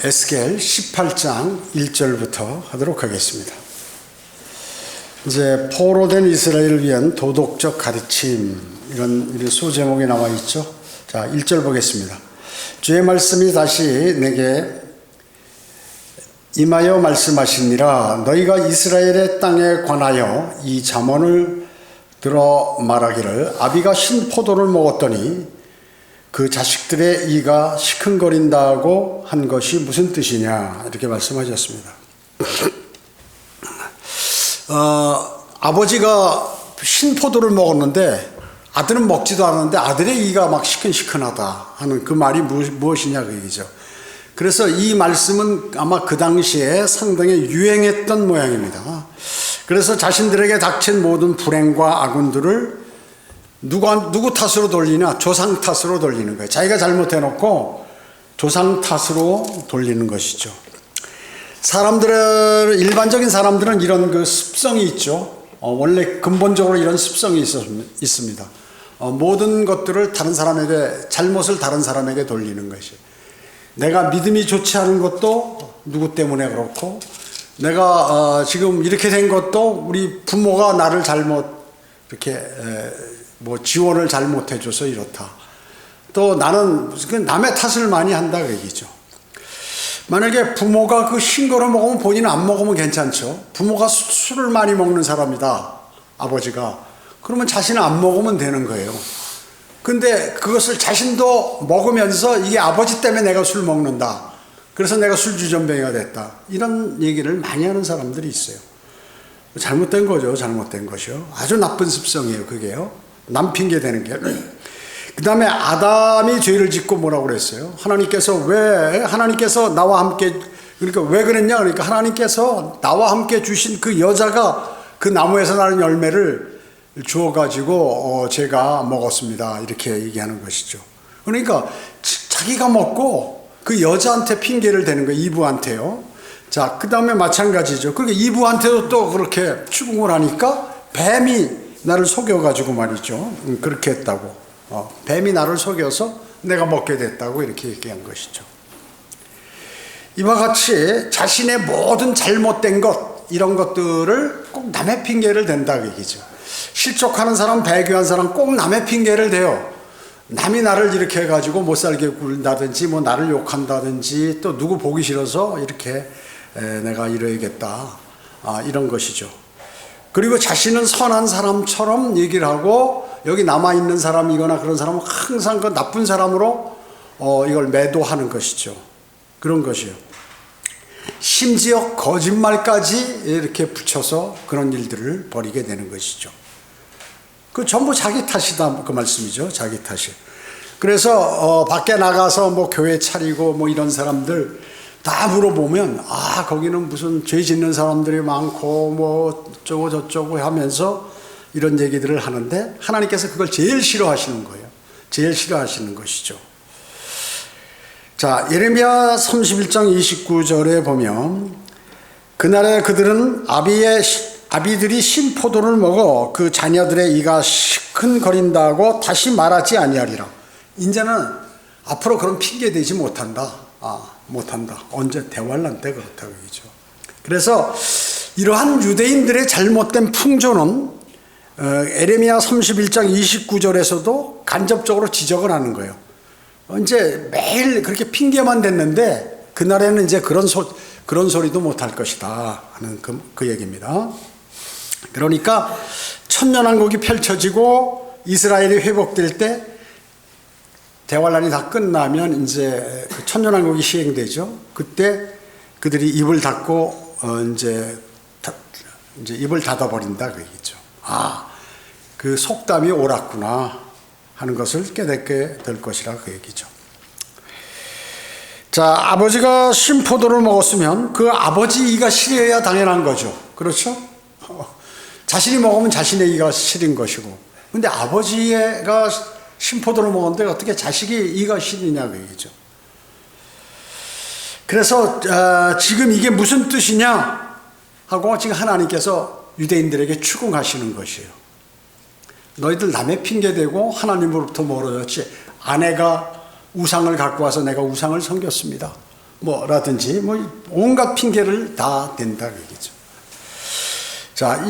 에스겔 18장 1절부터 하도록 하겠습니다. 이제 포로된 이스라엘을 위한 도덕적 가르침, 이런 소제목이 나와 있죠. 자, 1절 보겠습니다. 주의 말씀이 다시 내게 임하여 말씀하시니라. 너희가 이스라엘의 땅에 관하여 이 잠언을 들어 말하기를, 아비가 신포도를 먹었더니 그 자식들의 이가 시큰거린다고 한 것이 무슨 뜻이냐, 이렇게 말씀하셨습니다. 아버지가 신포도를 먹었는데 아들은 먹지도 않았는데 아들의 이가 막 시큰시큰하다 하는 그 말이 무엇이냐, 그 얘기죠. 그래서 이 말씀은 아마 그 당시에 상당히 유행했던 모양입니다. 그래서 자신들에게 닥친 모든 불행과 악운들을 누구 탓으로 돌리냐? 조상 탓으로 돌리는 거예요. 자기가 잘못해놓고 조상 탓으로 돌리는 것이죠. 일반적인 사람들은 이런 그 습성이 있죠. 원래 근본적으로 이런 습성이 있습니다. 모든 것들을 잘못을 다른 사람에게 돌리는 것이. 내가 믿음이 좋지 않은 것도 누구 때문에 그렇고, 내가 지금 이렇게 된 것도 우리 부모가 나를 지원을 잘못해줘서 이렇다. 또 나는 남의 탓을 많이 한다, 그 얘기죠. 만약에 부모가 그 신거를 먹으면 본인은 안 먹으면 괜찮죠. 부모가 술을 많이 먹는 사람이다, 아버지가. 그러면 자신은 안 먹으면 되는 거예요. 근데 그것을 자신도 먹으면서 이게 아버지 때문에 내가 술 먹는다, 그래서 내가 술주전뱅이가 됐다, 이런 얘기를 많이 하는 사람들이 있어요. 잘못된 거죠. 잘못된 것이요. 아주 나쁜 습성이에요, 그게요. 남 핑계 대는 게. 그 다음에 아담이 죄를 짓고 뭐라고 그랬어요? 하나님께서 나와 함께, 그러니까 왜 그랬냐? 그러니까 하나님께서 나와 함께 주신 그 여자가 그 나무에서 나는 열매를 주어가지고 제가 먹었습니다, 이렇게 얘기하는 것이죠. 그러니까 자기가 먹고 그 여자한테 핑계를 대는 거예요, 이브한테요. 자, 그 다음에 마찬가지죠. 그러니까 이브한테도 또 그렇게 추궁을 하니까 뱀이 나를 속여가지고 말이죠. 그렇게 했다고. 뱀이 나를 속여서 내가 먹게 됐다고 이렇게 얘기한 것이죠. 이와 같이 자신의 모든 잘못된 것, 이런 것들을 꼭 남의 핑계를 댄다고 얘기죠. 실족하는 사람, 배교한 사람 꼭 남의 핑계를 대요. 남이 나를 이렇게 해가지고 못 살게 굴다든지, 나를 욕한다든지, 또 누구 보기 싫어서 이렇게 내가 이래야겠다, 이런 것이죠. 그리고 자신은 선한 사람처럼 얘기를 하고, 여기 남아있는 사람이거나 그런 사람은 항상 그 나쁜 사람으로 이걸 매도하는 것이죠. 그런 것이요. 심지어 거짓말까지 이렇게 붙여서 그런 일들을 벌이게 되는 것이죠. 그 전부 자기 탓이다, 그 말씀이죠. 자기 탓이. 그래서 밖에 나가서 교회 차리고 이런 사람들 다 물어보면, 거기는 무슨 죄 짓는 사람들이 많고 어쩌고 저쩌고 하면서 이런 얘기들을 하는데, 하나님께서 그걸 제일 싫어하시는 거예요. 제일 싫어하시는 것이죠. 자, 예레미야 31장 29절에 보면, 그날에 그들은 아비들이 신포도를 먹어 그 자녀들의 이가 시큰거린다고 다시 말하지 아니하리라. 이제는 앞으로 그런 핑계 대지 못한다. 못한다. 언제? 대환란 때 그렇다고 얘기죠. 그래서 이러한 유대인들의 잘못된 풍조는 예레미야 31장 29절에서도 간접적으로 지적을 하는 거예요. 이제 매일 그렇게 핑계만 댔는데 그날에는 이제 그런 소리도 못할 것이다 하는 그 얘기입니다. 그러니까 천년왕국이 펼쳐지고 이스라엘이 회복될 때, 대환란이 다 끝나면 이제 그 천년왕국이 시행되죠. 그때 그들이 입을 닫고 이제 입을 닫아버린다, 그 얘기죠. 그 속담이 옳았구나 하는 것을 깨닫게 될 것이라, 그 얘기죠. 자, 아버지가 신포도를 먹었으면 그 아버지 이가 시려야 당연한 거죠. 그렇죠? 자신이 먹으면 자신의 이가 시린 것이고, 근데 아버지가 신포도를 먹었는데 어떻게 자식이 이가 시리냐, 그 얘기죠. 그래서 지금 이게 무슨 뜻이냐 하고 지금 하나님께서 유대인들에게 추궁하시는 것이에요. 너희들 남의 핑계대고 하나님으로부터 멀어졌지. 아내가 우상을 갖고 와서 내가 우상을 섬겼습니다. 뭐라든지 뭐 온갖 핑계를 다 댄다 얘기죠. 자,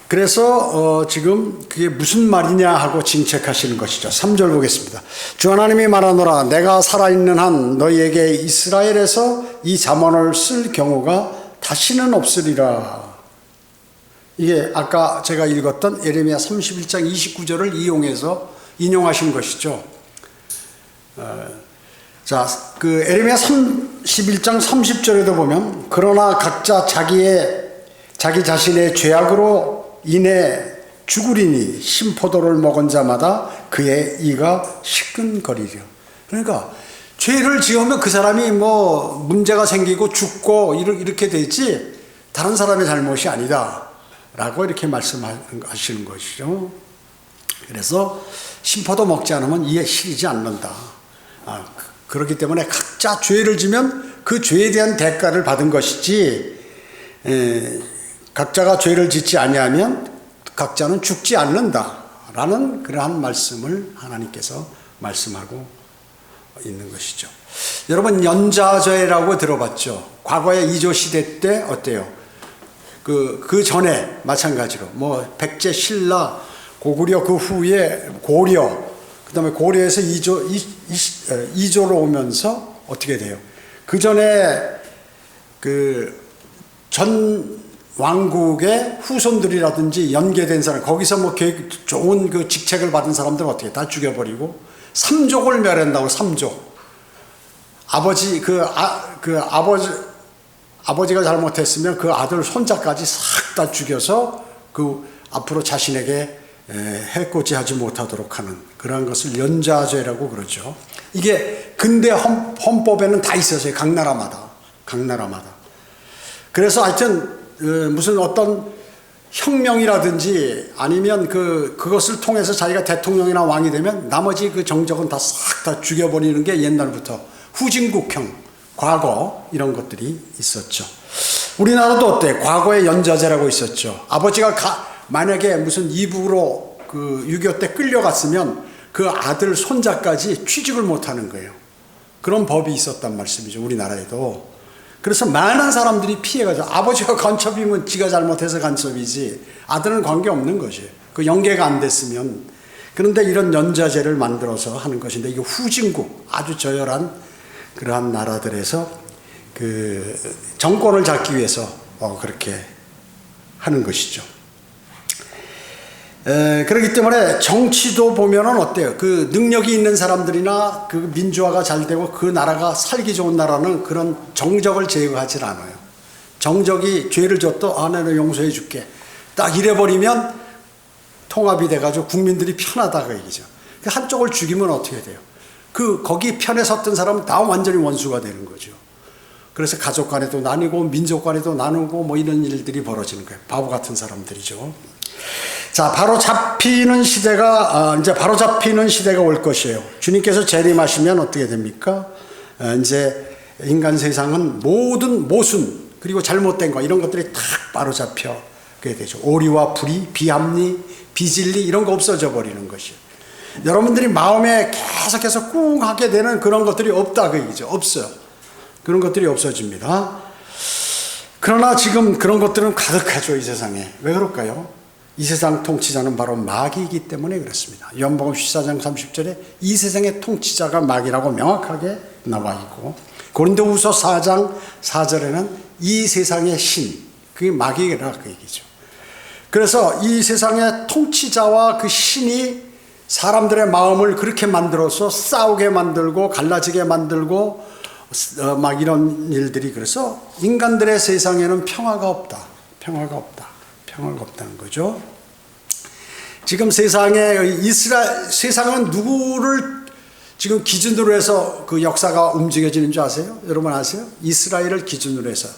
그래서 지금 그게 무슨 말이냐 하고 징책하시는 것이죠. 3절 보겠습니다. 주 하나님이 말하노라 내가 살아있는 한 너희에게 이스라엘에서 이 잠언을 쓸 경우가 다시는 없으리라. 이게 아까 제가 읽었던 예레미야 31장 29절을 이용해서 인용하신 것이죠. 자, 그 예레미야 31장 30절에도 보면 그러나 각자 자기 자신의 죄악으로 인해 죽으리니 신포도를 먹은 자마다 그의 이가 시큰거리려. 그러니까 죄를 지으면 그 사람이 뭐 문제가 생기고 죽고 이렇게 되지 다른 사람의 잘못이 아니다 라고 이렇게 말씀하시는 것이죠. 그래서 신포도 먹지 않으면 이에 실리지 않는다. 그렇기 때문에 각자 죄를 지면 그 죄에 대한 대가를 받은 것이지 각자가 죄를 짓지 아니하면 각자는 죽지 않는다라는 그러한 말씀을 하나님께서 말씀하고 있는 것이죠. 여러분 연좌제라고 들어봤죠. 과거에 이조 시대 때 어때요? 그 전에 마찬가지로 뭐 백제 신라 고구려 그 후에 고려 그다음에 고려에서 이조로 오면서 어떻게 돼요? 그 전에 전 왕국의 후손들이라든지 연계된 사람, 거기서 뭐 좋은 그 직책을 받은 사람들은 어떻게 다 죽여버리고 삼족을 멸한다고. 삼족. 아버지가 잘못했으면 그 아들 손자까지 싹 다 죽여서 그 앞으로 자신에게 해코지하지 못하도록 하는 그러한 것을 연좌제라고 그러죠. 이게 근대 헌법에는 다 있었어요. 각 나라마다. 그래서 하여튼 무슨 어떤 혁명이라든지 아니면 그것을 통해서 자기가 대통령이나 왕이 되면 나머지 그 정적은 다 싹 다 죽여버리는 게 옛날부터 후진국형 과거 이런 것들이 있었죠. 우리나라도 어때? 과거에 연좌제라고 있었죠. 아버지가 만약에 무슨 이북으로 6.25 때 끌려갔으면 그 아들 손자까지 취직을 못하는 거예요. 그런 법이 있었단 말씀이죠. 우리나라에도. 그래서 많은 사람들이 피해가죠. 아버지가 간첩이면 지가 잘못해서 간첩이지 아들은 관계없는 것이에요. 그 연계가 안 됐으면. 그런데 이런 연좌제를 만들어서 하는 것인데 이게 후진국 아주 저열한 그러한 나라들에서 그 정권을 잡기 위해서 그렇게 하는 것이죠. 그렇기 때문에 정치도 보면은 어때요? 그 능력이 있는 사람들이나 그 민주화가 잘 되고 그 나라가 살기 좋은 나라는 그런 정적을 제거하지 않아요. 정적이 죄를 졌도 나는 용서해 줄게. 딱 이래버리면 통합이 돼가지고 국민들이 편하다고 얘기죠. 한쪽을 죽이면 어떻게 돼요? 거기 편에 섰던 사람은 다 완전히 원수가 되는 거죠. 그래서 가족 간에도 나뉘고 민족 간에도 나누고 뭐 이런 일들이 벌어지는 거예요. 바보 같은 사람들이죠. 자, 바로 잡히는 시대가 올 것이에요. 주님께서 재림하시면 어떻게 됩니까? 이제 인간 세상은 모든 모순 그리고 잘못된 거 이런 것들이 탁 바로 잡혀게 되죠. 오리와 불의, 비합리, 비진리 이런 거 없어져 버리는 것이에요. 여러분들이 마음에 계속해서 꾹 하게 되는 그런 것들이 없다 그 얘기죠. 없어요. 그런 것들이 없어집니다. 그러나 지금 그런 것들은 가득하죠. 이 세상에. 왜 그럴까요? 이 세상 통치자는 바로 마귀이기 때문에 그렇습니다. 요한복음 14장 30절에 이 세상의 통치자가 마귀라고 명확하게 나와 있고 고린도후서 4장 4절에는 이 세상의 신, 그게 마귀라 그 얘기죠. 그래서 이 세상의 통치자와 그 신이 사람들의 마음을 그렇게 만들어서 싸우게 만들고 갈라지게 만들고 막 이런 일들이 그래서 인간들의 세상에는 평화가 없다는 거죠. 지금 세상은 누구를 지금 기준으로 해서 그 역사가 움직여지는 줄 아세요? 여러분 아세요? 이스라엘을 기준으로 해서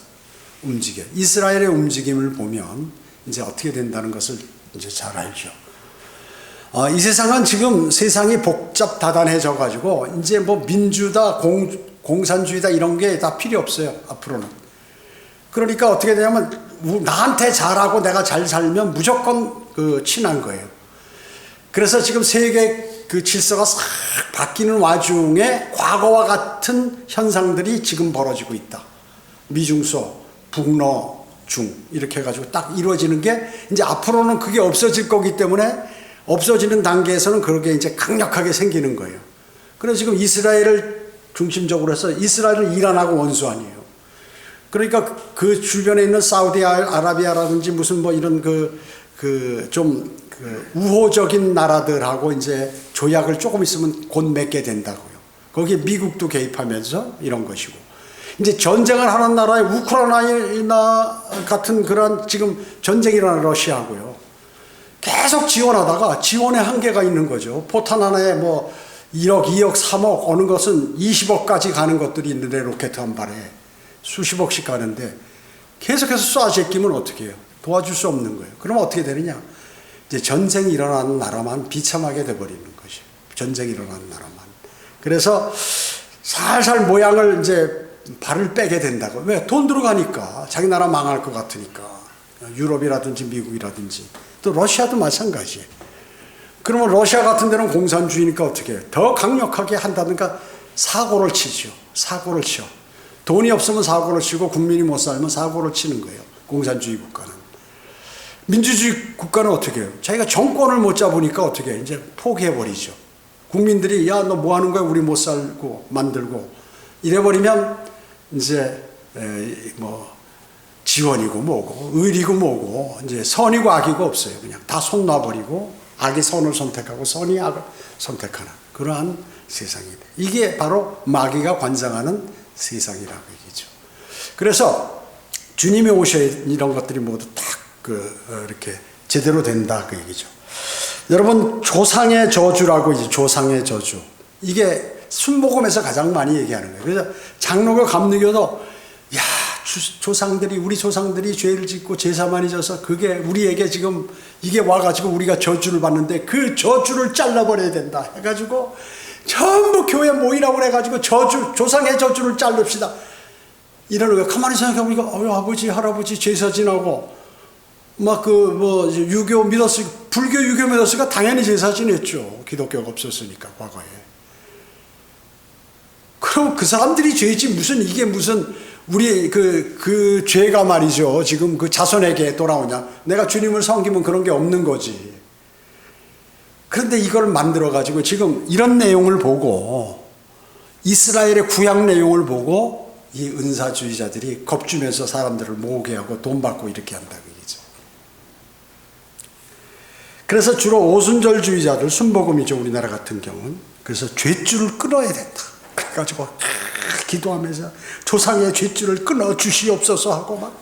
움직여요. 이스라엘의 움직임을 보면 이제 어떻게 된다는 것을 이제 잘 알죠. 이 세상은 지금 세상이 복잡다단해져 가지고 이제 뭐 민주다, 공산주의다 이런 게 다 필요 없어요. 앞으로는. 그러니까 어떻게 되냐면 나한테 잘하고 내가 잘 살면 무조건 친한 거예요. 그래서 지금 세계 그 질서가 싹 바뀌는 와중에 과거와 같은 현상들이 지금 벌어지고 있다. 미중소, 북러, 중 이렇게 해가지고 딱 이루어지는 게 이제 앞으로는 그게 없어질 거기 때문에 없어지는 단계에서는 그렇게 이제 강력하게 생기는 거예요. 그래서 지금 이스라엘을 중심적으로 해서 이스라엘은 이란하고 원수 아니에요. 그러니까 그 주변에 있는 사우디아라비아라든지 무슨 뭐 이런 좀 우호적인 나라들하고 이제 조약을 조금 있으면 곧 맺게 된다고요. 거기에 미국도 개입하면서 이런 것이고. 이제 전쟁을 하는 나라의 우크라이나 같은 그런 지금 전쟁이 일어나는 러시아고요. 계속 지원하다가 지원의 한계가 있는 거죠. 포탄 하나에 뭐 1억, 2억, 3억, 어느 것은 20억까지 가는 것들이 있는데 로켓 한 발에 수십억씩 가는데 계속해서 쏴 제끼면 어떻게 해요? 도와줄 수 없는 거예요. 그러면 어떻게 되느냐? 이제 전쟁이 일어나는 나라만 비참하게 돼버리는 것이에요. 전쟁이 일어나는 나라만. 그래서 살살 모양을 이제 발을 빼게 된다고. 왜? 돈 들어가니까. 자기 나라 망할 것 같으니까. 유럽이라든지 미국이라든지. 또 러시아도 마찬가지예요. 그러면 러시아 같은 데는 공산주의니까 어떻게 해요? 더 강력하게 한다든가 사고를 치죠. 사고를 쳐. 돈이 없으면 사고를 치고 국민이 못 살면 사고를 치는 거예요. 공산주의 국가는. 민주주의 국가는 어떻게 해요? 자기가 정권을 못 잡으니까 어떻게 해요? 이제 포기해버리죠. 국민들이 야, 너 뭐 하는 거야? 우리 못 살고 만들고. 이래버리면 이제 뭐 지원이고 뭐고 의리고 뭐고 이제 선이고 악이고 없어요. 그냥 다 손 놔버리고 악이 선을 선택하고 선이 악을 선택하는 그러한 세상이다. 이게 바로 마귀가 관장하는 세상이라고 얘기죠. 그래서 주님이 오셔야 이런 것들이 모두 딱 이렇게 제대로 된다 그 얘기죠. 여러분 조상의 저주라고 이제 조상의 저주 이게 순복음에서 가장 많이 얘기하는 거예요. 그래서 장로교 감리교도 야 조상들이 우리 조상들이 죄를 짓고 제사 많이 져서 그게 우리에게 지금 이게 와가지고 우리가 저주를 받는데 그 저주를 잘라버려야 된다 해가지고 전부 교회 모이라고 해가지고 조상의 저주를 자릅시다 이러는 거예요. 가만히 생각해보니까 아버지 할아버지 제사 지나고 막 유교 믿었으니까 불교 유교 믿었으니까 당연히 제사 지냈죠. 기독교가 없었으니까 과거에. 그럼 그 사람들이 죄지 이게 무슨 우리 그 죄가 말이죠. 지금 그 자손에게 돌아오냐. 내가 주님을 섬기면 그런 게 없는 거지. 그런데 이걸 만들어가지고 지금 이런 내용을 보고 이스라엘의 구약 내용을 보고 이 은사주의자들이 겁주면서 사람들을 모으게 하고 돈 받고 이렇게 한다고 얘기죠. 그래서 주로 오순절주의자들, 순복음이죠. 우리나라 같은 경우는. 그래서 죄줄을 끊어야 된다. 그래가지고 기도하면서 조상의 죄줄을 끊어 주시옵소서 하고 막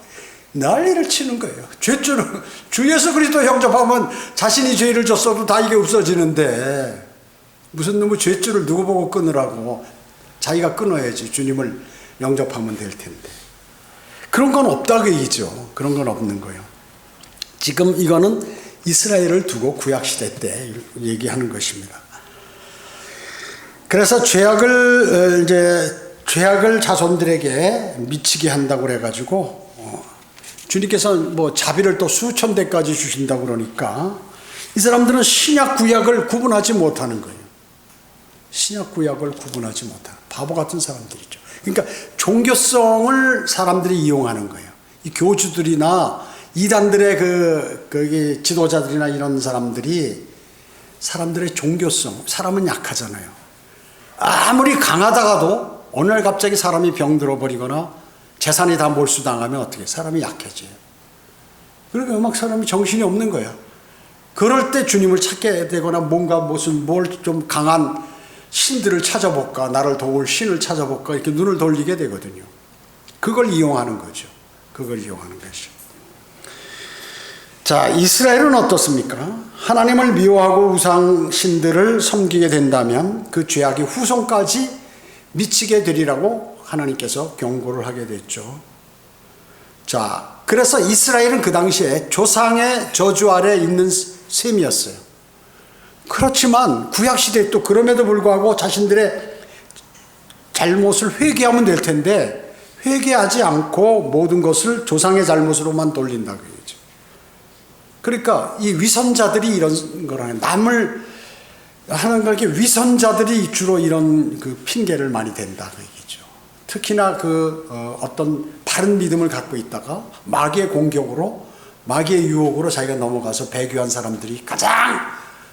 난리를 치는 거예요. 죄줄을 주 예수 그리스도 영접하면 자신이 죄를 졌어도 다 이게 없어지는데 무슨 놈의 죄줄을 누구 보고 끊으라고. 자기가 끊어야지 주님을 영접하면 될 텐데. 그런 건 없다고 얘기죠. 그런 건 없는 거예요. 지금 이거는 이스라엘을 두고 구약시대 때 얘기하는 것입니다. 그래서 죄악을 자손들에게 미치게 한다고 그래가지고 주님께서 뭐 자비를 또 수천 대까지 주신다고 그러니까 이 사람들은 신약 구약을 구분하지 못하는 거예요. 신약 구약을 구분하지 못하는 바보 같은 사람들이죠. 그러니까 종교성을 사람들이 이용하는 거예요. 이 교주들이나 이단들의 그 지도자들이나 이런 사람들이 사람들의 종교성, 사람은 약하잖아요. 아무리 강하다가도 어느 날 갑자기 사람이 병들어 버리거나 재산이 다 몰수당하면 어떻게 사람이 약해져요. 그러니까 막 사람이 정신이 없는 거야. 그럴 때 주님을 찾게 되거나 뭔가 뭘 좀 강한 신들을 찾아볼까, 나를 도울 신을 찾아볼까 이렇게 눈을 돌리게 되거든요. 그걸 이용하는 거죠. 그걸 이용하는 것이죠. 자, 이스라엘은 어떻습니까? 하나님을 미워하고 우상 신들을 섬기게 된다면 그 죄악이 후손까지 미치게 되리라고 하나님께서 경고를 하게 됐죠. 자, 그래서 이스라엘은 그 당시에 조상의 저주 아래 있는 셈이었어요. 그렇지만 구약시대에 또 그럼에도 불구하고 자신들의 잘못을 회개하면 될 텐데 회개하지 않고 모든 것을 조상의 잘못으로만 돌린다고 얘기죠. 그러니까 이 위선자들이 이런 거라는 남을 하는 걸 이렇게 위선자들이 주로 이런 그 핑계를 많이 댄다 그 얘기죠. 특히나 어떤 바른 믿음을 갖고 있다가 마귀의 공격으로 마귀의 유혹으로 자기가 넘어가서 배교한 사람들이 가장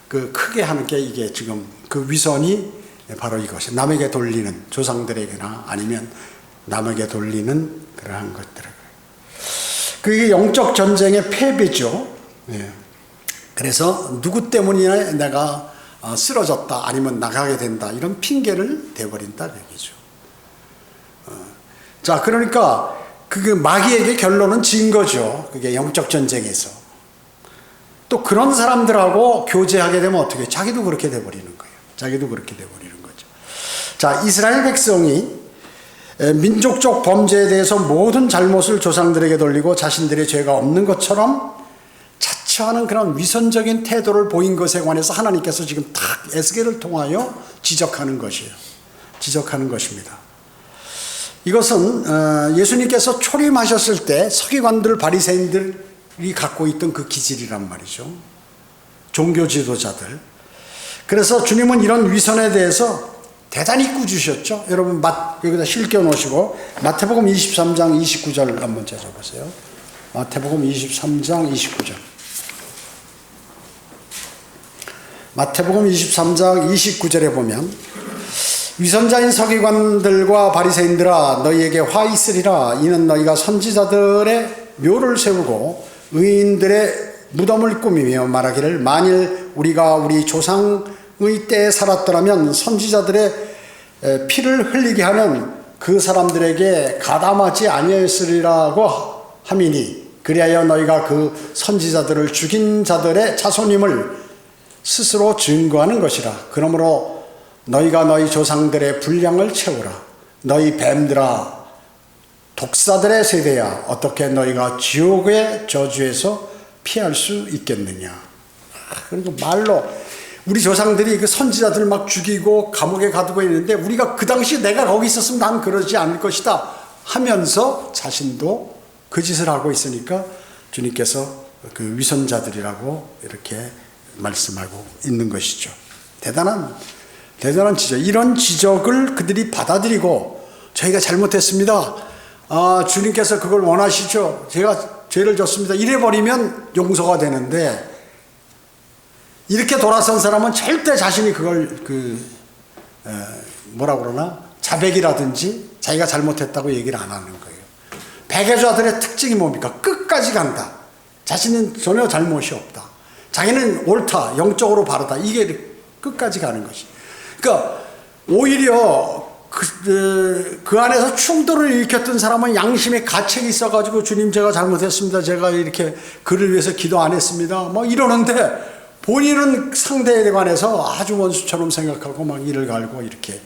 크게 하는 게 이게 지금 그 위선이 바로 이것이 남에게 돌리는 조상들에게나 아니면 남에게 돌리는 그러한 것들. 그게 영적 전쟁의 패배죠. 예. 그래서 누구 때문이나 내가 쓰러졌다 아니면 나가게 된다 이런 핑계를 대버린다 얘기죠. 자, 그러니까 마귀에게 결론은 진 거죠. 그게 영적 전쟁에서. 또 그런 사람들하고 교제하게 되면 어떻게 해요? 자기도 그렇게 돼버리는 거예요. 자기도 그렇게 돼버리는 거죠. 자, 이스라엘 백성이 민족적 범죄에 대해서 모든 잘못을 조상들에게 돌리고 자신들의 죄가 없는 것처럼 자처하는 그런 위선적인 태도를 보인 것에 관해서 하나님께서 지금 딱 에스겔을 통하여 지적하는 것이에요. 지적하는 것입니다. 이것은 예수님께서 초림하셨을 때 서기관들 바리새인들이 갖고 있던 그 기질이란 말이죠. 종교 지도자들. 그래서 주님은 이런 위선에 대해서 대단히 꾸짖으셨죠. 여러분 여기다 실겨 놓으시고 마태복음 23장 29절 한번 찾아보세요. 마태복음 23장 29절. 마태복음 23장 29절에 보면 위선자인 서기관들과 바리새인들아 너희에게 화 있으리라. 이는 너희가 선지자들의 묘를 세우고 의인들의 무덤을 꾸미며 말하기를 만일 우리가 우리 조상의 때에 살았더라면 선지자들의 피를 흘리게 하는 그 사람들에게 가담하지 아니하였으리라고 함이니 그리하여 너희가 그 선지자들을 죽인 자들의 자손임을 스스로 증거하는 것이라. 그러므로 너희가 너희 조상들의 분량을 채우라. 너희 뱀들아 독사들의 세대야 어떻게 너희가 지옥의 저주에서 피할 수 있겠느냐. 그리고 말로 우리 조상들이 그 선지자들 막 죽이고 감옥에 가두고 있는데 우리가 그 당시 내가 거기 있었으면 난 그러지 않을 것이다 하면서 자신도 그 짓을 하고 있으니까 주님께서 그 위선자들이라고 이렇게 말씀하고 있는 것이죠. 대단한 지적. 이런 지적을 그들이 받아들이고 저희가 잘못했습니다. 주님께서 그걸 원하시죠. 제가 죄를 졌습니다. 이래버리면 용서가 되는데 이렇게 돌아선 사람은 절대 자신이 그걸 뭐라 그러나 자백이라든지 자기가 잘못했다고 얘기를 안 하는 거예요. 배교자들의 특징이 뭡니까? 끝까지 간다. 자신은 전혀 잘못이 없다. 자기는 옳다. 영적으로 바르다. 이게 끝까지 가는 것이. 그러니까 오히려 그 안에서 충돌을 일으켰던 사람은 양심의 가책이 있어가지고 주님 제가 잘못했습니다. 제가 이렇게 그를 위해서 기도 안 했습니다. 막 이러는데 본인은 상대에 관해서 아주 원수처럼 생각하고 막 이를 갈고 이렇게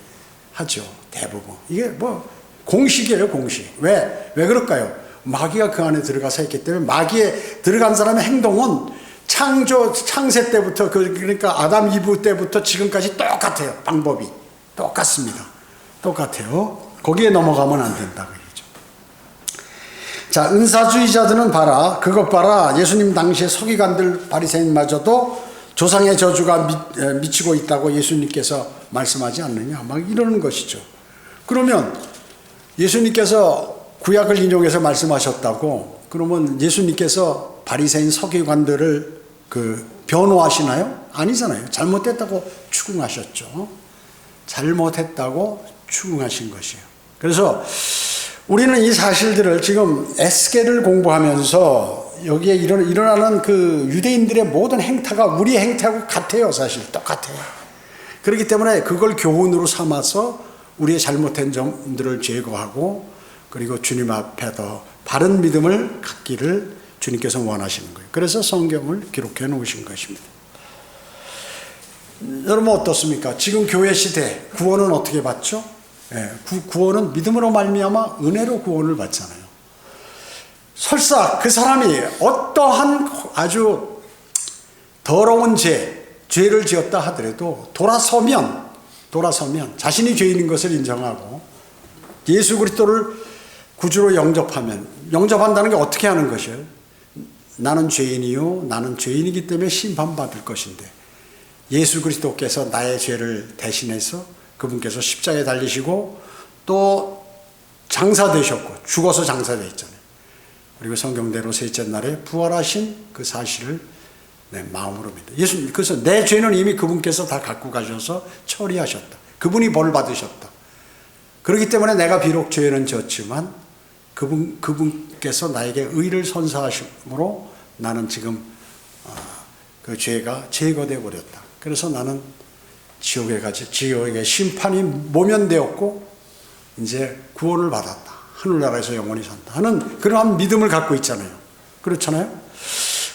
하죠. 대부분. 이게 공식이에요, 공식. 왜 그럴까요? 마귀가 그 안에 들어가서 했기 때문에 마귀에 들어간 사람의 행동은 창세 때부터 그러니까 아담 이브 때부터 지금까지 똑같아요. 방법이 똑같습니다. 똑같아요. 거기에 넘어가면 안 된다 그러죠. 자, 은사주의자들은 봐라. 그것 봐라. 예수님 당시에 서기관들 바리새인마저도 조상의 저주가 미치고 있다고 예수님께서 말씀하지 않느냐. 막 이러는 것이죠. 그러면 예수님께서 구약을 인용해서 말씀하셨다고 그러면 예수님께서 바리새인 서기관들을 변호하시나요? 아니잖아요. 잘못했다고 추궁하셨죠. 잘못했다고 추궁하신 것이에요. 그래서 우리는 이 사실들을 지금 에스겔을 공부하면서 여기에 일어나는 그 유대인들의 모든 행태가 우리의 행태하고 같아요. 사실 똑같아요. 그렇기 때문에 그걸 교훈으로 삼아서 우리의 잘못된 점들을 제거하고 그리고 주님 앞에 더 바른 믿음을 갖기를 주님께서 원하시는 거예요. 그래서 성경을 기록해 놓으신 것입니다. 여러분 어떻습니까? 지금 교회 시대 구원은 어떻게 받죠? 구원은 믿음으로 말미암아 은혜로 구원을 받잖아요. 설사 그 사람이 어떠한 아주 더러운 죄를 지었다 하더라도 돌아서면 자신이 죄인인 것을 인정하고 예수 그리스도를 구주로 영접한다는 게 어떻게 하는 것이에요? 나는 죄인이요 나는 죄인이기 때문에 심판받을 것인데 예수 그리스도께서 나의 죄를 대신해서 그분께서 십자가에 달리시고 또 장사되셨고 죽어서 장사되었잖아요. 그리고 성경대로 셋째 날에 부활하신 그 사실을 내 마음으로 믿어. 예수님, 그래서 내 죄는 이미 그분께서 다 갖고 가셔서 처리하셨다. 그분이 벌 받으셨다. 그렇기 때문에 내가 비록 죄는 졌지만 그분께서 나에게 의를 선사하심으로 나는 지금 그 죄가 제거되어 버렸다. 그래서 나는 지옥의 심판이 모면되었고 이제 구원을 받았다. 하늘나라에서 영원히 산다 하는 그러한 믿음을 갖고 있잖아요. 그렇잖아요.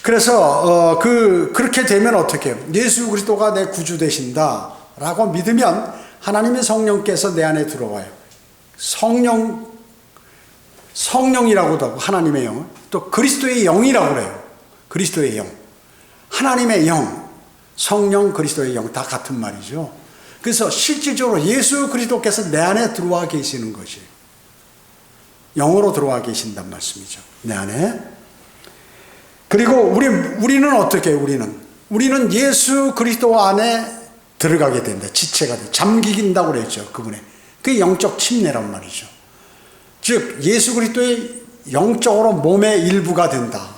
그래서 그렇게 되면 어떻게 해요? 예수 그리스도가 내 구주 되신다라고 믿으면 하나님의 성령께서 내 안에 들어와요. 성령이라고도 하고 하나님의 영, 또 그리스도의 영이라고 그래요. 그리스도의 영, 하나님의 영, 성령, 그리스도의 영 다 같은 말이죠. 그래서 실질적으로 예수 그리스도께서 내 안에 들어와 계시는 것이 영으로 들어와 계신단 말씀이죠. 내 안에. 그리고 우리는 어떻게 해요? 우리는 예수 그리스도 안에 들어가게 된다. 지체가 돼. 잠기긴다고 그랬죠. 그분의. 그게 영적 침례란 말이죠. 즉 예수 그리스도의 영적으로 몸의 일부가 된다.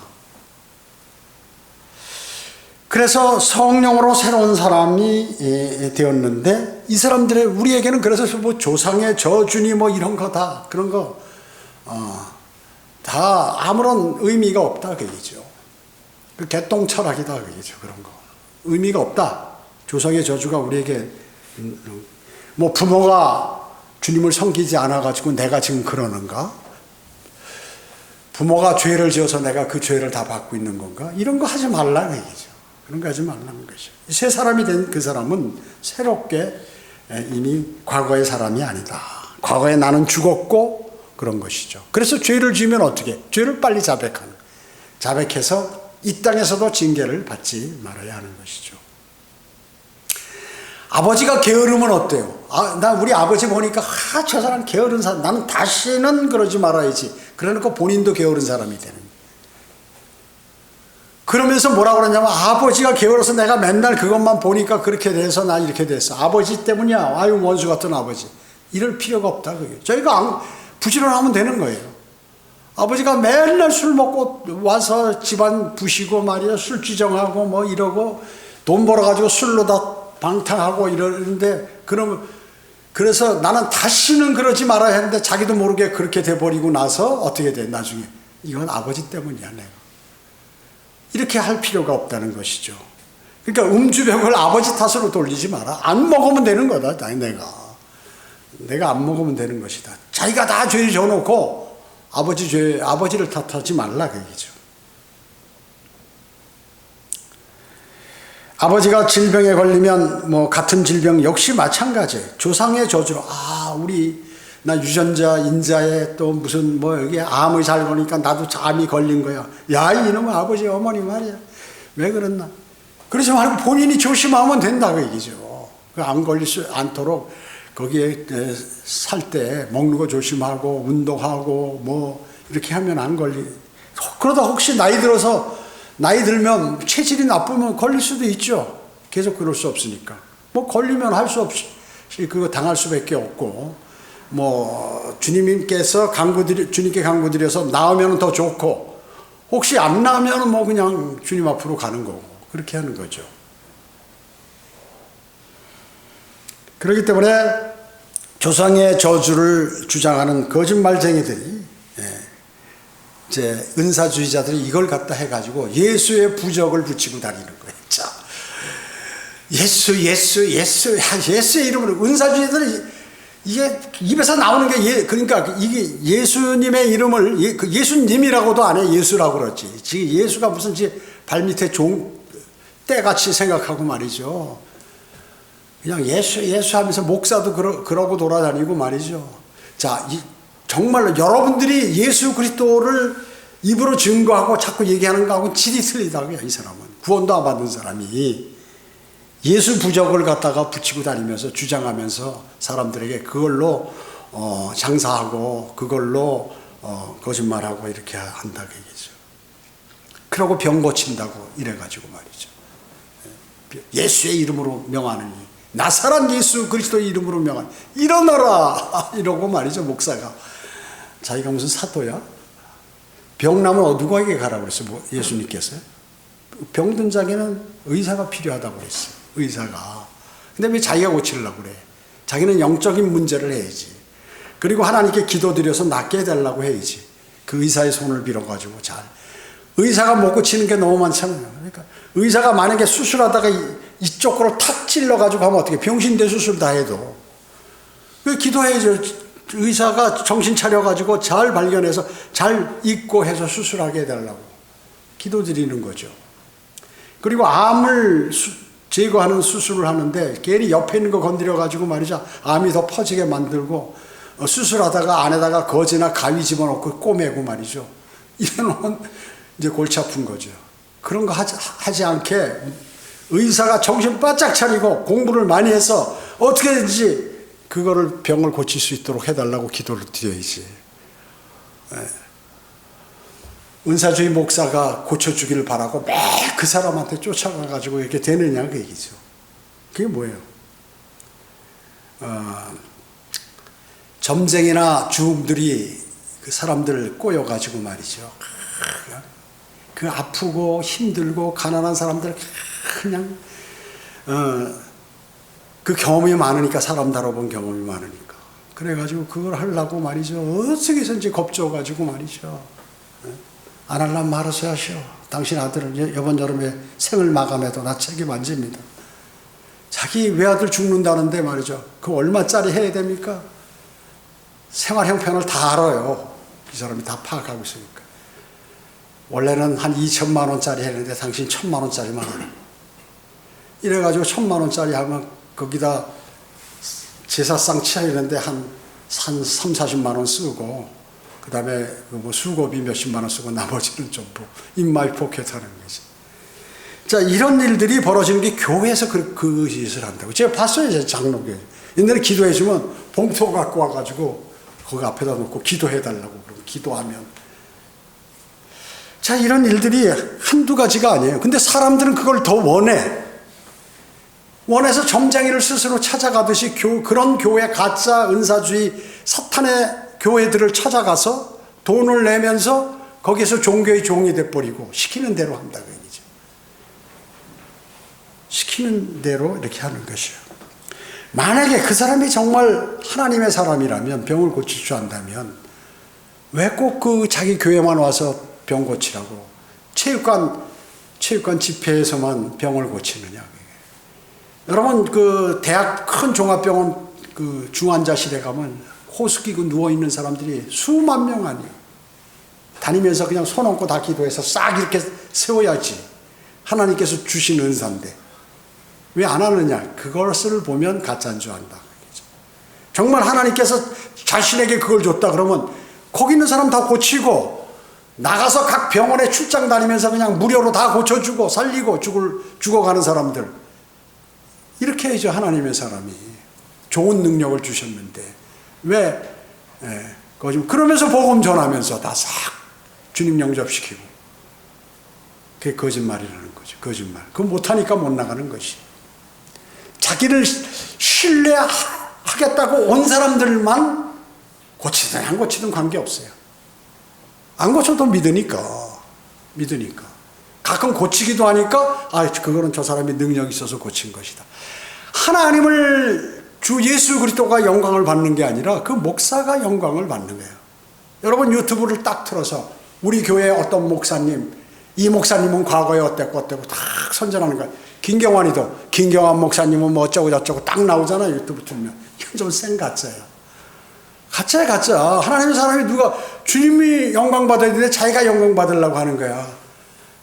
그래서 성령으로 새로운 사람이 되었는데 이 사람들의 우리에게는 그래서 뭐 조상의 저주니 뭐 이런 거 다 그런 거 다 아무런 의미가 없다 그 얘기죠. 그 개똥 철학이다 그 얘기죠. 그런 거 의미가 없다. 조상의 저주가 우리에게 뭐 부모가 주님을 섬기지 않아 가지고 내가 지금 그러는가? 부모가 죄를 지어서 내가 그 죄를 다 받고 있는 건가? 이런 거 하지 말라 그 얘기죠. 그런 거 하지 말라는 것이죠. 새 사람이 된 그 사람은 새롭게 이미 과거의 사람이 아니다. 과거에 나는 죽었고 그런 것이죠. 그래서 죄를 지으면 어떻게 해? 죄를 빨리 자백해서 이 땅에서도 징계를 받지 말아야 하는 것이죠. 아버지가 게으르면 어때요? 나 우리 아버지 보니까 저 사람 게으른 사람, 나는 다시는 그러지 말아야지. 그러니까 본인도 게으른 사람이 되는 거예요. 그러면서 뭐라고 그러냐면 아버지가 게을러서 내가 맨날 그것만 보니까 그렇게 돼서 나 이렇게 됐어. 아버지 때문이야. 아유 원수 같은 아버지. 이럴 필요가 없다. 그게. 저희가 부지런하면 되는 거예요. 아버지가 맨날 술 먹고 와서 집안 부시고 말이야. 술주정하고 뭐 이러고 돈 벌어가지고 술로 다 방탕하고 이러는데 그래서 나는 다시는 그러지 말아야 했는데 자기도 모르게 그렇게 돼버리고 나서 어떻게 돼 나중에. 이건 아버지 때문이야 내가. 이렇게 할 필요가 없다는 것이죠. 그러니까 음주병을 아버지 탓으로 돌리지 마라. 안 먹으면 되는 거다. 내가 안 먹으면 되는 것이다. 자기가 다 죄를 져놓고 아버지를 탓하지 말라 그 얘기죠. 아버지가 질병에 걸리면 뭐 같은 질병 역시 마찬가지예요. 조상의 저주로 나 유전자 인자에 또 무슨 뭐 여기 암을 잘 보니까 나도 암이 걸린 거야. 야 이놈의 아버지 어머니 말이야. 왜 그랬나? 그러지 말고 본인이 조심하면 된다 그 얘기죠. 암 걸릴 수 않도록 거기에 살 때 먹는 거 조심하고 운동하고 뭐 이렇게 하면 안 그러다 혹시 나이 들면 체질이 나쁘면 걸릴 수도 있죠. 계속 그럴 수 없으니까. 뭐 걸리면 할 수 없이 그거 당할 수밖에 없고 뭐 주님께 강구드려서 나으면 더 좋고 혹시 안 나으면 뭐 그냥 주님 앞으로 가는 거고 그렇게 하는 거죠. 그렇기 때문에 조상의 저주를 주장하는 거짓말쟁이들이 이제 은사주의자들이 이걸 갖다 해가지고 예수의 부적을 붙이고 다니는 거예요. 자, 예수의 이름으로 은사주의자들이 이게 입에서 나오는 게 그러니까 이게 예수님의 이름을 예수님이라고도 안 해. 예수라고 그러지. 지금 예수가 무슨 발밑에 때같이 생각하고 말이죠. 그냥 예수 하면서 목사도 그러고 돌아다니고 말이죠. 자, 정말로 여러분들이 예수 그리스도를 입으로 증거하고 자꾸 얘기하는 거하고 질이 틀리다고요. 이 사람은 구원도 안 받는 사람이 예수 부적을 갖다가 붙이고 다니면서 주장하면서 사람들에게 그걸로 장사하고 그걸로 거짓말하고 이렇게 한다고 얘기죠. 그러고 병 고친다고 이래가지고 말이죠. 예수의 이름으로 명하느니, 나사렛 예수 그리스도의 이름으로 명하니 일어나라 이러고 말이죠. 목사가 자기가 무슨 사도야? 병 나면 누구에게 가라고 그랬어요? 뭐 예수님께서요? 병든 자에게는 의사가 필요하다고 그랬어요. 의사가. 근데 왜 자기가 고치려고 그래? 자기는 영적인 문제를 해야지. 그리고 하나님께 기도드려서 낫게 해달라고 해야지. 그 의사의 손을 빌어가지고 잘. 의사가 못 고치는 게 너무 많잖아요. 그러니까 의사가 만약에 수술하다가 이쪽으로 탁 찔러가지고 하면 어떻게 병신대 수술 다 해도. 그 기도해야죠. 의사가 정신 차려가지고 잘 발견해서 잘 잊고 해서 수술하게 해달라고. 기도드리는 거죠. 그리고 암을 제거하는 수술을 하는데 괜히 옆에 있는 거 건드려가지고 말이죠. 암이 더 퍼지게 만들고 수술하다가 안에다가 거지나 가위 집어넣고 꼬매고 말이죠. 이러면 이제 골치 아픈 거죠. 그런 거 하지 않게 의사가 정신 바짝 차리고 공부를 많이 해서 어떻게든지 그거를 병을 고칠 수 있도록 해달라고 기도를 드려야지. 은사주의 목사가 고쳐주기를 바라고 매 그 사람한테 쫓아가가지고 이렇게 되느냐 그 얘기죠. 그게 뭐예요? 점쟁이나 주움들이 그 사람들 꼬여가지고 말이죠. 그 아프고 힘들고 가난한 사람들 그냥 그 경험이 많으니까, 사람 다뤄본 경험이 많으니까. 그래가지고 그걸 하려고 말이죠. 어떻게 해서인지 겁줘가지고 말이죠. 안 하려면 말아서 하시오. 당신 아들은 이번 여름에 생을 마감해도 나 책임 안 집니다. 자기 외아들 죽는다는데 말이죠. 그 얼마짜리 해야 됩니까? 생활 형편을 다 알아요. 이 사람이 다 파악하고 있으니까. 원래는 한 2천만 원짜리 했는데 당신 1,000만 원짜리만 하는. 이래가지고 1,000만 원짜리 하면 거기다 제사상 치하였는데 한 3, 40만 원 쓰고, 그 다음에 뭐 수고비 몇십만 원 쓰고 나머지는 좀 인마이 포켓 하는 거지. 자, 이런 일들이 벌어지는 게 교회에서 그 짓을 한다고. 제가 봤어요, 제 장로교회. 옛날에 기도해주면 봉투 갖고 와가지고 거기 앞에다 놓고 기도해달라고 그러고 기도하면. 자, 이런 일들이 한두 가지가 아니에요. 근데 사람들은 그걸 더 원해서 점쟁이를 스스로 찾아가듯이 그런 교회, 가짜 은사주의 사탄의 교회들을 찾아가서 돈을 내면서 거기서 종교의 종이 돼버리고 시키는 대로 한다 그 얘기죠. 시키는 대로 이렇게 하는 것이에요. 만약에 그 사람이 정말 하나님의 사람이라면, 병을 고칠 줄 안다면 왜 꼭 그 자기 교회만 와서 병 고치라고, 체육관 집회에서만 병을 고치느냐. 여러분, 그 대학 큰 종합병원 그 중환자실에 가면 호스 끼고 누워있는 사람들이 수만 명 아니에요. 다니면서 그냥 손 얹고 다 기도해서 싹 이렇게 세워야지. 하나님께서 주신 은사인데 왜 안 하느냐. 그것을 보면 가짜인 줄 안다. 정말 하나님께서 자신에게 그걸 줬다 그러면 거기 있는 사람 다 고치고, 나가서 각 병원에 출장 다니면서 그냥 무료로 다 고쳐주고 살리고 죽어가는 사람들, 이렇게 해야죠. 하나님의 사람이 좋은 능력을 주셨는데 왜 그러면서 복음 전하면서 다 싹 주님 영접시키고. 그게 거짓말이라는 거죠. 거짓말. 그거 못하니까 못 나가는 것이. 자기를 신뢰하겠다고 온 사람들만 고치든 안 고치든 관계없어요. 안 고쳐도 믿으니까. 가끔 고치기도 하니까 그거는 저 사람이 능력이 있어서 고친 것이다. 하나님을, 주 예수 그리스도가 영광을 받는 게 아니라 그 목사가 영광을 받는 거예요. 여러분 유튜브를 딱 틀어서 우리 교회 어떤 목사님, 이 목사님은 과거에 어땠고 딱 선전하는 거예요. 김경환 목사님은 뭐 어쩌고 저쩌고 딱 나오잖아요. 유튜브 틀면. 이건 좀 센 가짜예요. 가짜야 가짜. 하나님의 사람이 누가, 주님이 영광 받아야 되는데 자기가 영광 받으려고 하는 거야.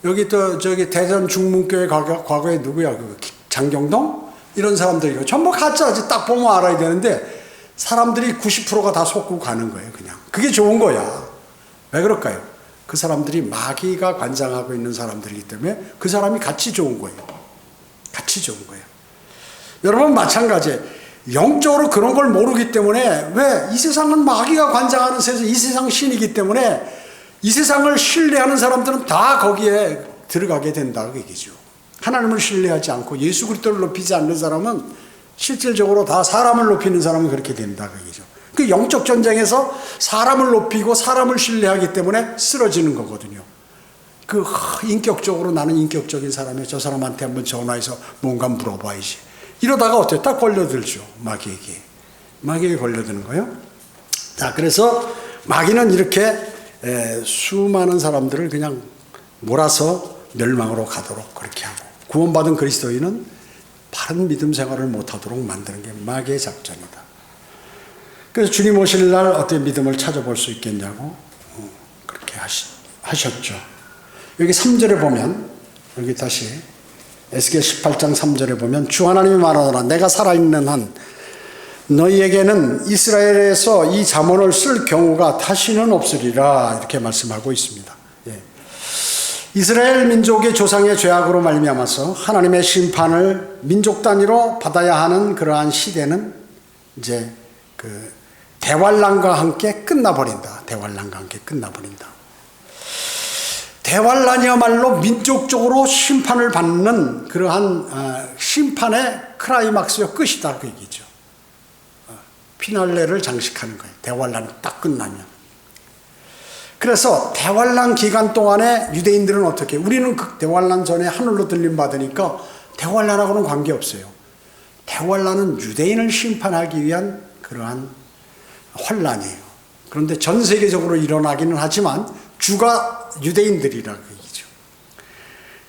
여기 또 저기 대전 중문교회 과거에 누구야? 그 장경동? 이런 사람들이 전부 가짜지. 딱 보면 알아야 되는데 사람들이 90%가 다 속고 가는 거예요. 그냥 그게 좋은 거야. 왜 그럴까요? 그 사람들이 마귀가 관장하고 있는 사람들이기 때문에 그 사람이 같이 좋은 거예요. 여러분 마찬가지예요. 영적으로 그런 걸 모르기 때문에, 왜? 이 세상은 마귀가 관장하는 세상, 이 세상 신이기 때문에 이 세상을 신뢰하는 사람들은 다 거기에 들어가게 된다고 얘기죠. 하나님을 신뢰하지 않고 예수 그리스도를 높이지 않는 사람은 실질적으로 다 사람을 높이는 사람은 그렇게 된다 그 얘기죠. 그 영적 전쟁에서 사람을 높이고 사람을 신뢰하기 때문에 쓰러지는 거거든요. 인격적으로 나는 인격적인 사람이야. 저 사람한테 한번 전화해서 뭔가 물어봐야지. 이러다가 어때요? 딱 걸려들죠. 마귀에게 걸려드는 거예요. 자, 그래서 마귀는 이렇게 수많은 사람들을 그냥 몰아서 멸망으로 가도록 그렇게 하고, 구원받은 그리스도인은 바른 믿음 생활을 못하도록 만드는 게 마귀의 작전이다. 그래서 주님 오실 날 어떻게 믿음을 찾아볼 수 있겠냐고 그렇게 하셨죠. 여기 3절에 보면, 여기 다시 에스겔 18장 3절에 보면 주 하나님이 말하노라 내가 살아있는 한 너희에게는 이스라엘에서 이 잠언을 쓸 경우가 다시는 없으리라 이렇게 말씀하고 있습니다. 이스라엘 민족의 조상의 죄악으로 말미암아서 하나님의 심판을 민족 단위로 받아야 하는 그러한 시대는 이제 대환란과 함께 끝나버린다. 대환란이야말로 민족적으로 심판을 받는 그러한 심판의 크라이막스의 끝이다 그 얘기죠. 피날레를 장식하는 거예요. 대환란이 딱 끝나면. 그래서 대환란 기간 동안에 유대인들은 어떻게 해요? 우리는 그 대환란 전에 하늘로 들림 받으니까 대환란하고는 관계없어요. 대환란은 유대인을 심판하기 위한 그러한 환란이에요. 그런데 전 세계적으로 일어나기는 하지만 주가 유대인들이라고 얘기죠.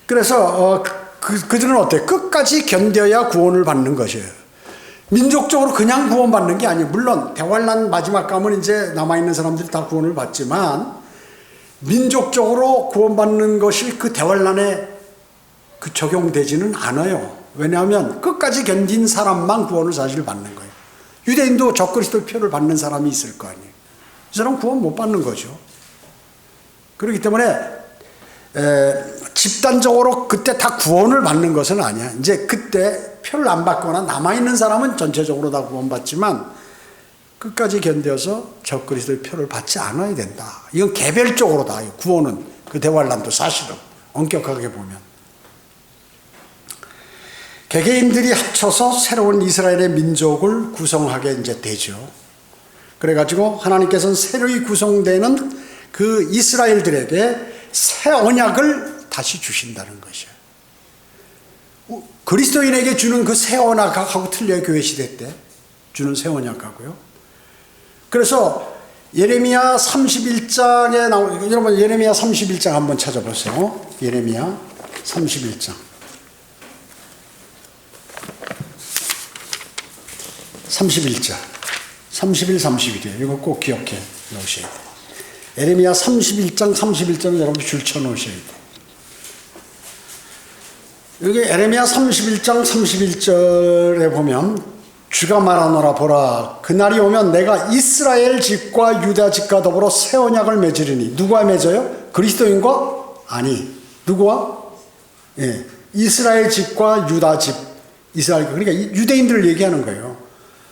그래서 그들은 어때요? 끝까지 견뎌야 구원을 받는 것이에요. 민족적으로 그냥 구원받는 게 아니에요. 물론 대환란 마지막 가면 이제 남아있는 사람들이 다 구원을 받지만 민족적으로 구원받는 것이 그 대환란에 적용되지는 않아요. 왜냐하면 끝까지 견딘 사람만 구원을 사실 받는 거예요. 유대인도 적그리스도 표를 받는 사람이 있을 거 아니에요. 이 사람은 구원 못 받는 거죠. 그렇기 때문에 집단적으로 그때 다 구원을 받는 것은 아니야. 이제 그때 표를 안 받거나 남아있는 사람은 전체적으로 다 구원받지만 끝까지 견뎌서 적그리스도의 표를 받지 않아야 된다. 이건 개별적으로다. 구원은 그 대환란도 사실은 엄격하게 보면 개개인들이 합쳐서 새로운 이스라엘의 민족을 구성하게 이제 되죠. 그래가지고 하나님께서는 새로이 구성되는 그 이스라엘들에게 새 언약을 다시 주신다는 것이에요. 그리스도인에게 주는 그 새 언약하고 틀려요. 교회 시대 때 주는 새 언약하고요. 그래서 예레미야 31장에 나오는, 여러분 예레미야 31장 한번 찾아보세요. 예레미야 31장 31장 31, 31이에요. 이거 꼭 기억해 놓으셔야 돼요. 예레미야 31장 31장을 여러분 줄 쳐놓으셔야 돼요. 여기 예레미야 31장 31절에 보면 주가 말하노라 보라 그날이 오면 내가 이스라엘 집과 유다 집과 더불어 새 언약을 맺으리니. 누가 맺어요? 그리스도인과? 아니. 누구와? 예, 이스라엘 집과 유다 집. 이스라엘, 그러니까 유대인들을 얘기하는 거예요.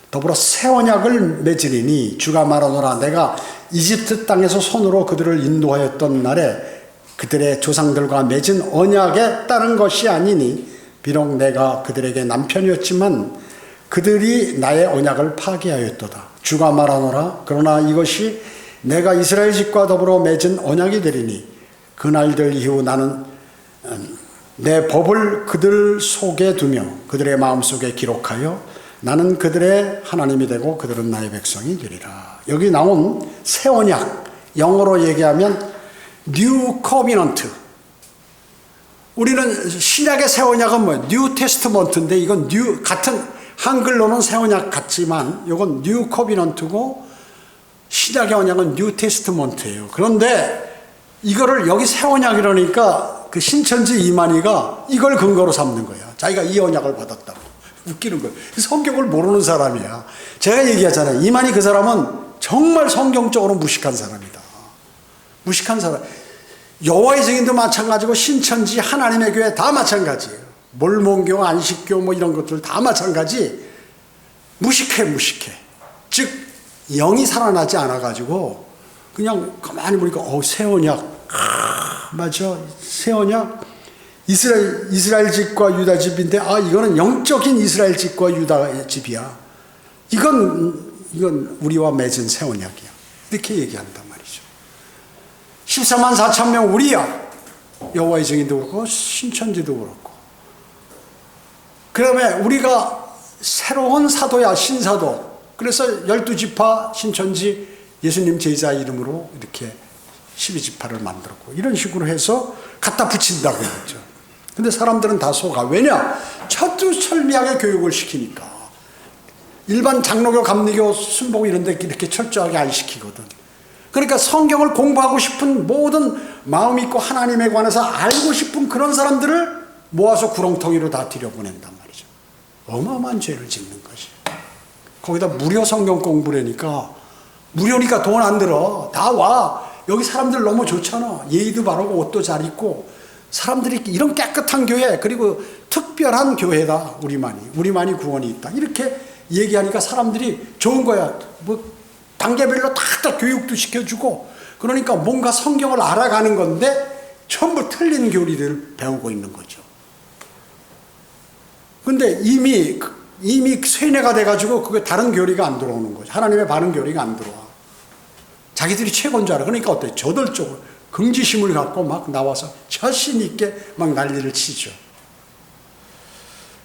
더불어 새 언약을 맺으리니 주가 말하노라 내가 이집트 땅에서 손으로 그들을 인도하였던 날에 그들의 조상들과 맺은 언약에 따른 것이 아니니 비록 내가 그들에게 남편이었지만 그들이 나의 언약을 파괴하였도다. 주가 말하노라 그러나 이것이 내가 이스라엘 집과 더불어 맺은 언약이 되리니 그날들 이후 나는 내 법을 그들 속에 두며 그들의 마음속에 기록하여 나는 그들의 하나님이 되고 그들은 나의 백성이 되리라. 여기 나온 새 언약, 영어로 얘기하면 New Covenant. 우리는 신약의 새 언약은 뭐예요? New Testament인데 이건 같은 한글로는 새 언약 같지만 이건 New Covenant고 신약의 언약은 New Testament예요. 그런데 이거를 여기 새 언약이라니까 그 신천지 이만희가 이걸 근거로 삼는 거야. 자기가 이 언약을 받았다고. 웃기는 거예요. 성경을 모르는 사람이야. 제가 얘기하잖아요. 이만희 그 사람은 정말 성경적으로 무식한 사람이다. 무식한 사람. 여호와의 증인도 마찬가지고 신천지 하나님의 교회 다 마찬가지예요. 몰몬교, 안식교 뭐 이런 것들 다 마찬가지. 무식해. 즉 영이 살아나지 않아가지고 그냥 가만히 보니까 새 언약. 맞아. 새 언약. 이스라엘 집과 유다 집인데, 이거는 영적인 이스라엘 집과 유다 집이야. 이건 우리와 맺은 새 언약이야. 이렇게 얘기한단 말이죠. 14만 4천 명 우리야. 여호와의 증인도 그렇고 신천지도 그렇고. 그다음에 우리가 새로운 사도야, 신사도. 그래서 12지파 신천지 예수님 제자 이름으로 이렇게 12지파를 만들었고, 이런 식으로 해서 갖다 붙인다고 했죠. 근데 사람들은 다 속아. 왜냐? 철두철미하게 교육을 시키니까. 일반 장로교, 감리교, 순복 이런 데 이렇게 철저하게 안 시키거든. 그러니까 성경을 공부하고 싶은 모든 마음 있고 하나님에 관해서 알고 싶은 그런 사람들을 모아서 구렁텅이로 다 들여보낸단 말이죠. 어마어마한 죄를 짓는 것이. 거기다 무료 성경 공부라니까, 무료니까 돈 안 들어. 다 와. 여기 사람들 너무 좋잖아. 예의도 바르고 옷도 잘 입고, 사람들이 이런 깨끗한 교회, 그리고 특별한 교회다. 우리만이 구원이 있다. 이렇게 얘기하니까 사람들이 좋은 거야. 뭐 단계별로 다 교육도 시켜주고, 그러니까 뭔가 성경을 알아가는 건데 전부 틀린 교리를 배우고 있는 거죠. 근데 이미 쇠뇌가 돼가지고 그게 다른 교리가 안 들어오는 거죠. 하나님의 바른 교리가 안 들어와. 자기들이 최고인 줄 알아. 그러니까 어때? 저돌적으로 긍지심을 갖고 막 나와서 자신 있게 막 난리를 치죠.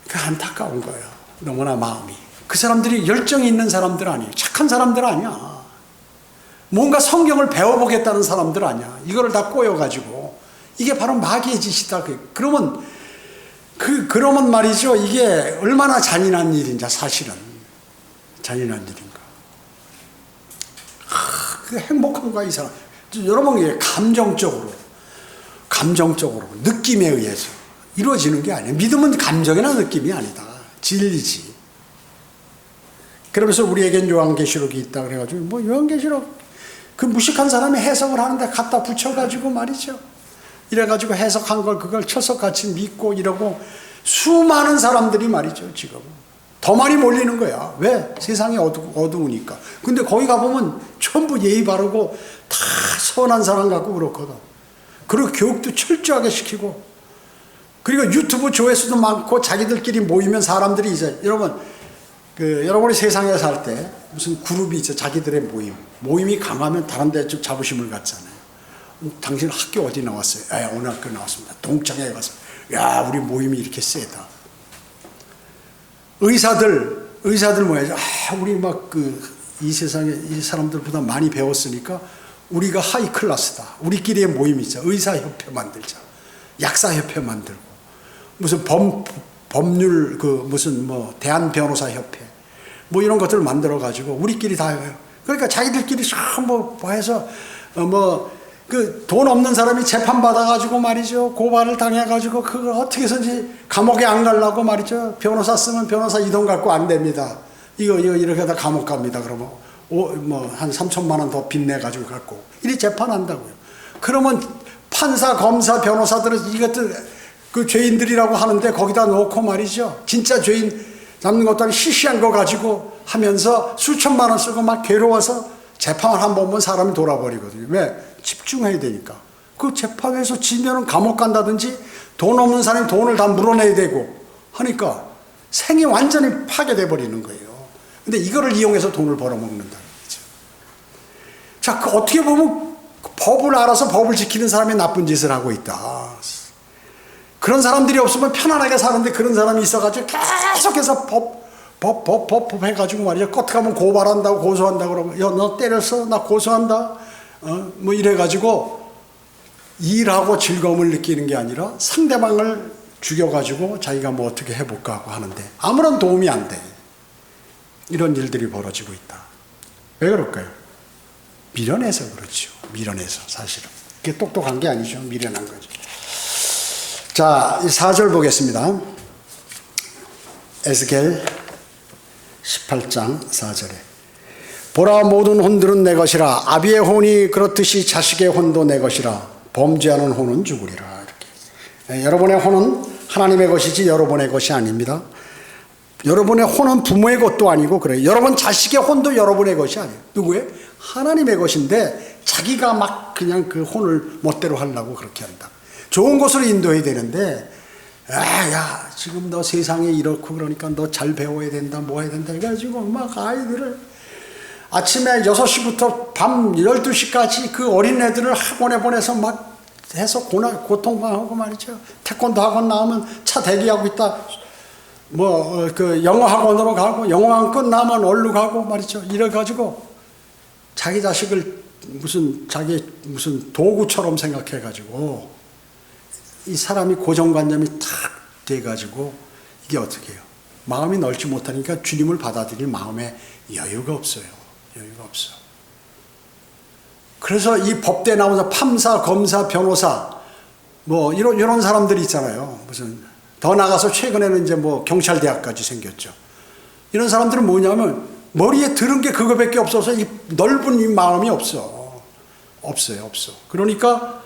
그 안타까운 거예요. 너무나 마음이. 그 사람들이 열정이 있는 사람들 아니에요. 착한 사람들 아니야. 뭔가 성경을 배워보겠다는 사람들 아니야. 이거를 다 꼬여가지고. 이게 바로 마귀의 짓이다. 그러면 말이죠. 이게 얼마나 잔인한 일인지, 사실은. 잔인한 일인가. 그 행복한가, 이 사람. 여러분, 이게 감정적으로, 느낌에 의해서 이루어지는 게 아니에요. 믿음은 감정이나 느낌이 아니다. 진리지. 그러면서 우리에겐 요한계시록이 있다 그래가지고, 뭐 요한계시록, 그 무식한 사람이 해석을 하는데 갖다 붙여가지고 말이죠. 이래가지고 해석한 걸 그걸 철석같이 믿고 이러고, 수많은 사람들이 말이죠, 지금. 더 많이 몰리는 거야. 왜? 세상이 어두우니까. 근데 거기 가보면 전부 예의 바르고 다 선한 사람 같고 그렇거든. 그리고 교육도 철저하게 시키고, 그리고 유튜브 조회수도 많고, 자기들끼리 모이면 사람들이 이제, 여러분이 세상에 살 때 무슨 그룹이 있죠. 자기들의 모임이 강하면 다른 데 좀 자부심을 갖잖아요. 당신 학교 어디 나왔어요? 어느 학교 나왔습니다. 동창회 가서. 야, 우리 모임이 이렇게 세다. 의사들 뭐야? 우리 이 세상에 이 사람들보다 많이 배웠으니까 우리가 하이 클래스다. 우리끼리의 모임이 있자. 의사협회 만들자. 약사협회 만들고. 무슨 법률, 대한변호사협회. 뭐 이런 것들을 만들어가지고 우리끼리 다 해요. 그러니까 자기들끼리 해서, 돈 없는 사람이 재판받아가지고 말이죠. 고발을 당해가지고 그걸 어떻게 해서든지 감옥에 안 가려고 말이죠. 변호사 쓰면 변호사 이 돈 갖고 안 됩니다. 이거 이렇게 하다 감옥 갑니다. 그러면 한 3천만 원 더 빚내가지고 갖고. 이리 재판한다고요. 그러면 판사, 검사, 변호사들은 이것들 그 죄인들이라고 하는데 거기다 놓고 말이죠. 진짜 죄인 잡는 것도 아니고 시시한 거 가지고 하면서 수천만 원 쓰고 막 괴로워서 재판을 한 번 보면 사람이 돌아버리거든요. 왜? 집중해야 되니까. 그 재판에서 지면은 감옥 간다든지 돈 없는 사람이 돈을 다 물어내야 되고 하니까 생이 완전히 파괴돼 버리는 거예요. 근데 이거를 이용해서 돈을 벌어먹는다는 거죠. 자, 어떻게 보면 법을 알아서 법을 지키는 사람이 나쁜 짓을 하고 있다. 그런 사람들이 없으면 편안하게 사는데 그런 사람이 있어가지고 계속해서 법 해가지고 말이죠. 끝가면 고발한다고 고소한다고 그러면, 야, 너 때렸어? 나 고소한다? 뭐 이래가지고 일하고 즐거움을 느끼는 게 아니라 상대방을 죽여가지고 자기가 뭐 어떻게 해볼까 하고 하는데 아무런 도움이 안 돼. 이런 일들이 벌어지고 있다. 왜 그럴까요? 미련해서 그렇죠. 미련해서 사실은. 그게 똑똑한 게 아니죠. 미련한 거죠. 자, 4절 보겠습니다. 에스겔 18장 4절에 보라, 모든 혼들은 내 것이라. 아비의 혼이 그렇듯이 자식의 혼도 내 것이라. 범죄하는 혼은 죽으리라. 이렇게. 여러분의 혼은 하나님의 것이지 여러분의 것이 아닙니다. 여러분의 혼은 부모의 것도 아니고 그래요. 여러분 자식의 혼도 여러분의 것이 아니에요. 누구의? 하나님의 것인데 자기가 막 그냥 그 혼을 멋대로 하려고 그렇게 한다. 좋은 곳으로 인도해야 되는데, 야, 지금 너 세상에 이렇고 그러니까 너 잘 배워야 된다, 뭐 해야 된다 해가지고 막 아이들을 아침에 6시부터 밤 12시까지 그 어린애들을 학원에 보내서 막 해서 고통당하고 말이죠. 태권도 학원 나오면 차 대기하고 있다. 뭐 그 영어 학원으로 가고 영어 학원 끝나면 얼루 가고 말이죠. 이래가지고 자기 자식을 무슨 도구처럼 생각해가지고 이 사람이 고정관념이 탁 돼가지고 이게 어떻게 해요? 마음이 넓지 못하니까 주님을 받아들일 마음에 여유가 없어요. 여유가 없어. 그래서 이 법대에 나오는 판사, 검사, 변호사 뭐 이런 사람들이 있잖아요. 무슨 더 나가서 최근에는 이제 뭐 경찰대학까지 생겼죠. 이런 사람들은 뭐냐면 머리에 들은 게 그거밖에 없어서 이 넓은 이 마음이 없어요. 그러니까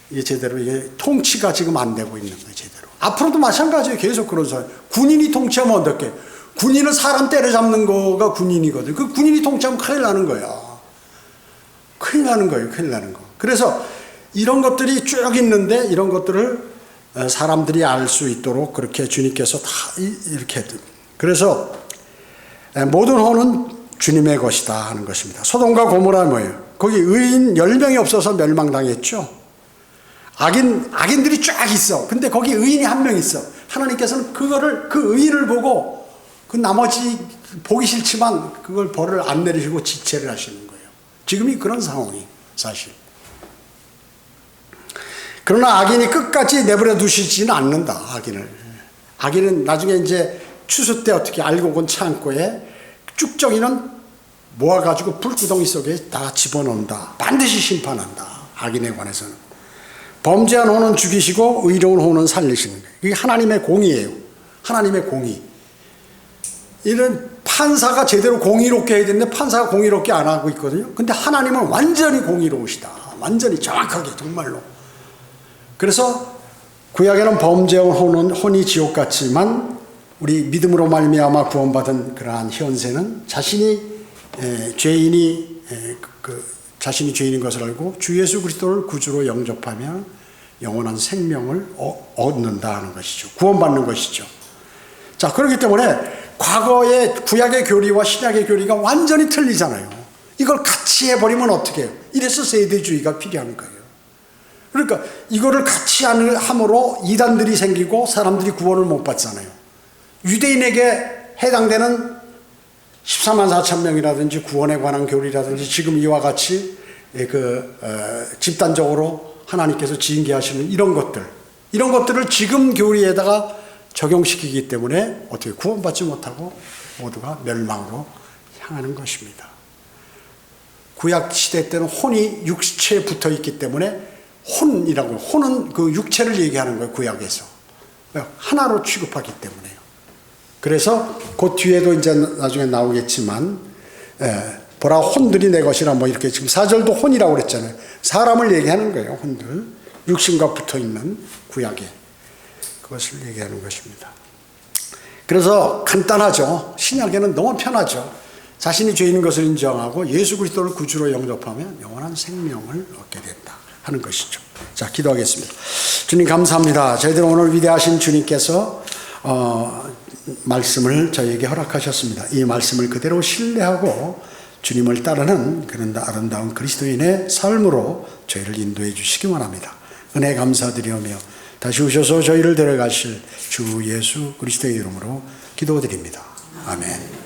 이게 제대로 이게 통치가 지금 안 되고 있는 거예요. 제대로. 앞으로도 마찬가지예요. 계속 그런 사람. 군인이 통치하면 어떻게? 군인은 사람 때려잡는 거가 군인이거든. 그 군인이 통치하면 큰일 나는 거야. 큰일 나는 거. 그래서 이런 것들이 쭉 있는데 이런 것들을 사람들이 알 수 있도록 그렇게 주님께서 다 이렇게. 그래서 모든 혼은 주님의 것이다 하는 것입니다. 소돔과 고모라 뭐예요? 거기 의인 10명이 없어서 멸망당했죠. 악인들이 쫙 있어. 근데 거기 의인이 한 명 있어. 하나님께서는 그 의인을 보고 그 나머지 보기 싫지만 그걸 벌을 안 내리시고 지체를 하시는 거예요. 지금이 그런 상황이 사실. 그러나 악인이 끝까지 내버려 두시지는 않는다. 악인은 나중에 이제 추수 때 어떻게 알고 온 창고에 쭉정이는 모아가지고 불구덩이 속에 다 집어넣는다. 반드시 심판한다. 악인에 관해서는. 범죄한 혼은 죽이시고 의로운 혼은 살리시는 거예요. 이게 하나님의 공의예요. 하나님의 공의. 이런 판사가 제대로 공의롭게 해야 되는데 판사가 공의롭게 안 하고 있거든요. 근데 하나님은 완전히 공의로우시다. 완전히 정확하게 정말로. 그래서 구약에는 범죄한 혼이 지옥 같지만 우리 믿음으로 말미암아 구원받은 그러한 현세는 자신이 죄인인 것을 알고 주 예수 그리스도를 구주로 영접하며 영원한 생명을 얻는다 하는 것이죠. 구원받는 것이죠. 자, 그렇기 때문에 과거의 구약의 교리와 신약의 교리가 완전히 틀리잖아요. 이걸 같이 해버리면 어떻게 해요? 이래서 세대주의가 필요한 거예요. 그러니까 이거를 같이 함으로 이단들이 생기고 사람들이 구원을 못 받잖아요. 유대인에게 해당되는 14만 4천 명이라든지 구원에 관한 교리라든지 지금 이와 같이 집단적으로 하나님께서 징계하시는 이런 것들을 지금 교리에다가 적용시키기 때문에 어떻게 구원받지 못하고 모두가 멸망으로 향하는 것입니다. 구약 시대 때는 혼이 육체에 붙어 있기 때문에 혼은 그 육체를 얘기하는 거예요. 구약에서 하나로 취급하기 때문에요. 그래서 그 뒤에도 이제 나중에 나오겠지만 보라 혼들이 내 것이라 뭐 이렇게 지금 4절도 혼이라고 그랬잖아요. 사람을 얘기하는 거예요. 혼들 육신과 붙어있는 구약에 그것을 얘기하는 것입니다. 그래서 간단하죠. 신약에는 너무 편하죠. 자신이 죄인인 것을 인정하고 예수 그리스도를 구주로 영접하면 영원한 생명을 얻게 된다 하는 것이죠. 자, 기도하겠습니다. 주님 감사합니다. 저희들 오늘 위대하신 주님께서 말씀을 저희에게 허락하셨습니다. 이 말씀을 그대로 신뢰하고 주님을 따르는 그런 아름다운 그리스도인의 삶으로 저희를 인도해 주시기 원합니다. 은혜 감사드리며 다시 오셔서 저희를 데려가실 주 예수 그리스도의 이름으로 기도드립니다. 아멘.